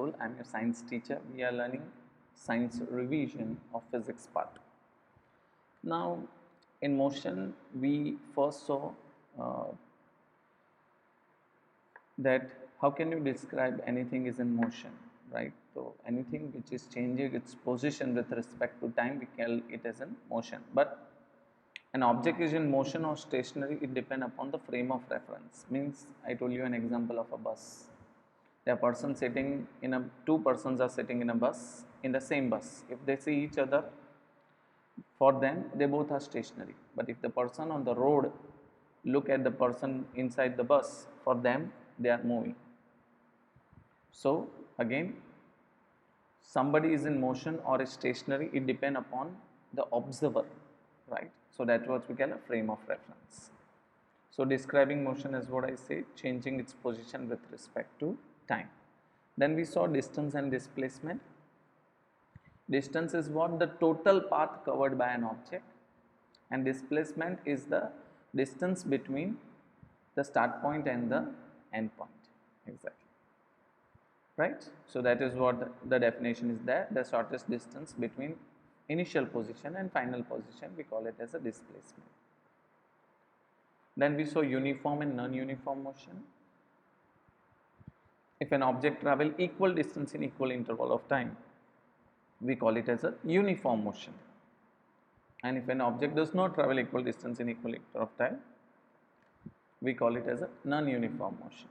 Soul. I'm your science teacher. We are learning science revision of physics part. Now, in motion, we first saw that how can you describe anything is in motion, right? So, anything which is changing its position with respect to time, we call it as in motion. But an object is in motion or stationary, it depends upon the frame of reference. Means I told you an example of a bus. There are person sitting in a, two persons are sitting in a bus, in the same bus. If they see each other, for them they both are stationary. But if the person on the road look at the person inside the bus, for them they are moving. So again, somebody is in motion or is stationary, it depends upon the observer, right? So that's what we call a frame of reference. So describing motion is what I say, changing its position with respect to time. Then we saw distance and displacement. Distance is what? The total path covered by an object, and displacement is the distance between the start point and the end point. Exactly. Right? So that is what the definition is there. The shortest distance between initial position and final position, we call it as a displacement. Then we saw uniform and non-uniform motion. If an object travel equal distance in equal interval of time, we call it as a uniform motion. And if an object does not travel equal distance in equal interval of time, we call it as a non-uniform motion.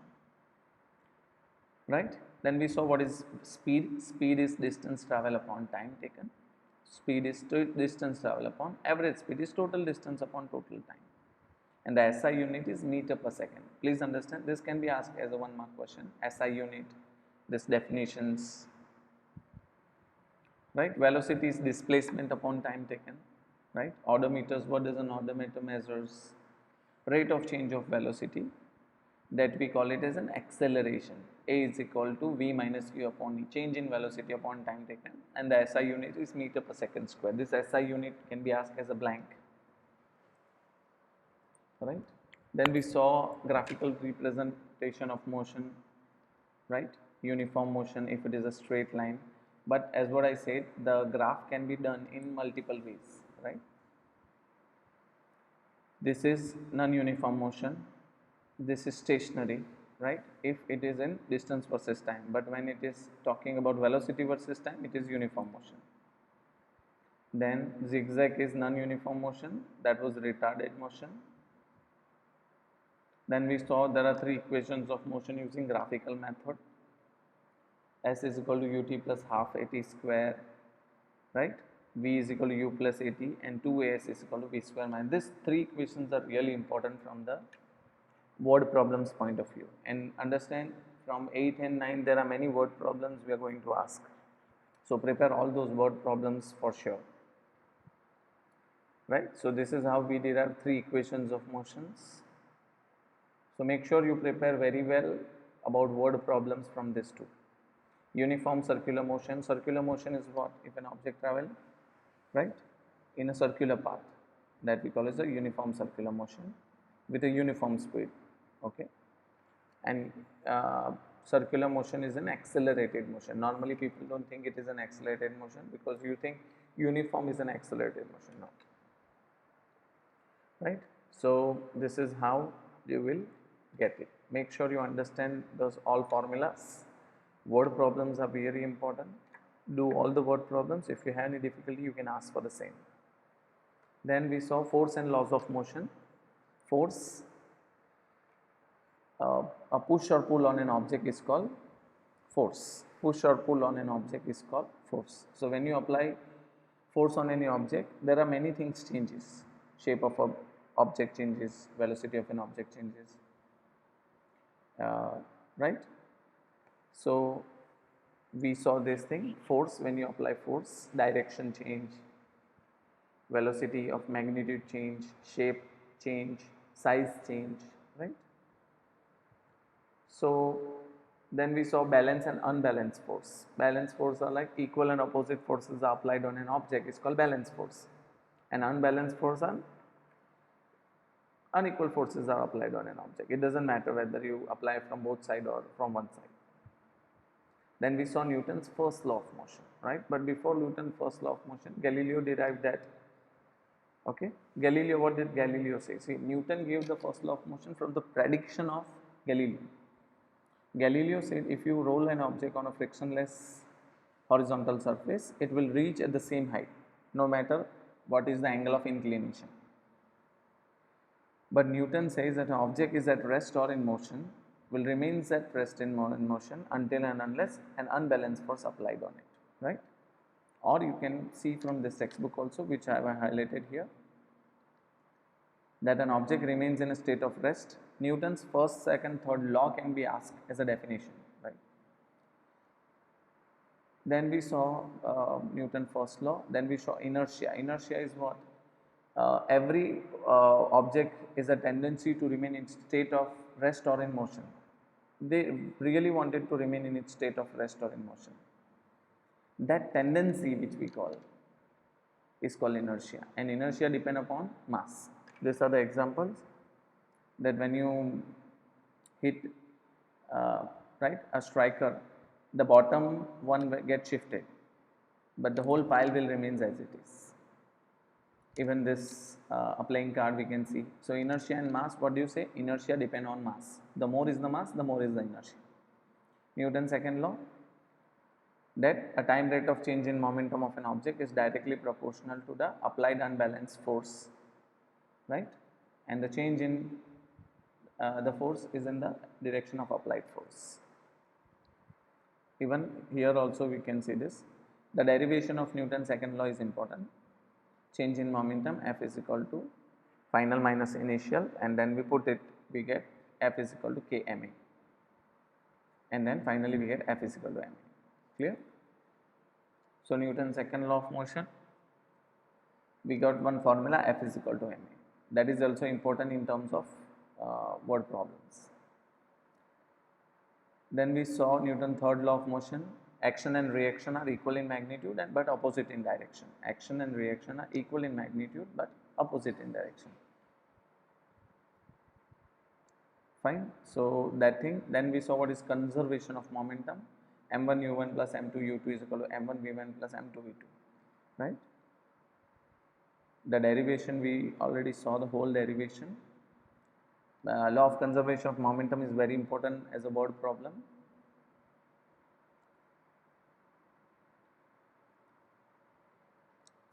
Right? Then we saw what is speed. Speed is distance travel upon time taken. Speed is distance travel upon average speed is total distance upon total time. And the SI unit is meter per second. Please understand, this can be asked as a 1 mark question. SI unit, this definitions, right? Velocity is displacement upon time taken, right? Odometers, what does an odometer measures? Rate of change of velocity, that we call it as an acceleration. A is equal to V minus U upon E, change in velocity upon time taken, and the SI unit is meter per second square. This SI unit can be asked as a blank. Right? Then we saw graphical representation of motion, right? Uniform motion if it is a straight line, but as what I said, the graph can be done in multiple ways, right? This is non-uniform motion, this is stationary, right? If it is in distance versus time, but when it is talking about velocity versus time, it is uniform motion. Then zigzag is non-uniform motion, that was retarded motion. Then we saw there are three equations of motion using graphical method. S is equal to ut plus half at square, right? V is equal to u plus at, and 2as is equal to v square minus. These three equations are really important from the word problems point of view. And understand, from 8 and 9 there are many word problems we are going to ask. So prepare all those word problems for sure. Right? So this is how we derive three equations of motions. So make sure you prepare very well about word problems from this too. Uniform circular motion. Circular motion is what? If an object travel, right, in a circular path, that we call as a uniform circular motion with a uniform speed. Okay. And circular motion is an accelerated motion. Normally people don't think it is an accelerated motion because you think uniform is an accelerated motion. No. Right? So this is how you will get it. Make sure you understand those all formulas. Word problems are very important. Do all the word problems. If you have any difficulty, you can ask for the same. Then we saw force and laws of motion. Force, a push or pull on an object is called force. Push or pull on an object is called force. So when you apply force on any object, there are many things changes. Shape of an object changes, velocity of an object changes. Right? So we saw this thing, force, when you apply force, direction change, velocity of magnitude change, shape change, size change, right? So then we saw balance and unbalanced force. Balanced force are like equal and opposite forces are applied on an object, it's called balanced force. And unbalanced force are unequal forces are applied on an object. It doesn't matter whether you apply from both sides or from one side. Then we saw Newton's first law of motion, right? But before Newton's first law of motion, Galileo derived that. Okay, Galileo, what did Galileo say? See, Newton gave the first law of motion from the prediction of Galileo. Galileo said if you roll an object on a frictionless horizontal surface, it will reach at the same height, no matter what is the angle of inclination. But Newton says that an object is at rest or in motion, will remains at rest in motion until and unless an unbalanced force applied on it, right? Or you can see from this textbook also, which I have highlighted here, that an object remains in a state of rest. Newton's first, second, third law can be asked as a definition, right? Then we saw Newton's first law. Then we saw inertia. Inertia is what? Every object is a tendency to remain in state of rest or in motion. They really wanted to remain in its state of rest or in motion. That tendency, which we call, is called inertia, and inertia depend upon mass. These are the examples, that when you hit right a striker, the bottom one gets shifted, but the whole pile will remains as it is. Even this a playing card we can see. So inertia and mass, what do you say? Inertia depend on mass. The more is the mass, the more is the inertia. Newton's second law, that a time rate of change in momentum of an object is directly proportional to the applied unbalanced force, right? And the change in the force is in the direction of applied force. Even here also we can see this. The derivation of Newton's second law is important. Change in momentum, F is equal to final minus initial, and then we put it, we get F is equal to Kma, and then finally we get F is equal to ma. Clear? So Newton's second law of motion, we got one formula, F is equal to ma. That is also important in terms of word problems. Then we saw Newton's third law of motion. Action and reaction are equal in magnitude but opposite in direction. Action and reaction are equal in magnitude but opposite in direction. Fine. So that thing. Then we saw what is conservation of momentum. m1 u1 plus m2 u2 is equal to m1 v1 plus m2 v2. Right. The derivation we already saw, the whole derivation. Law of conservation of momentum is very important as a word problem.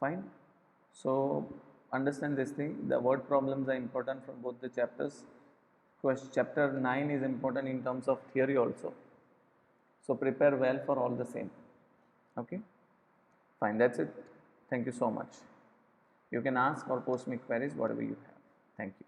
Fine. So understand this thing, the word problems are important from both the chapters. Chapter 9 is important in terms of theory also. So prepare well for all the same. Okay. Fine, that's it. Thank you so much. You can ask or post me queries, whatever you have. Thank you.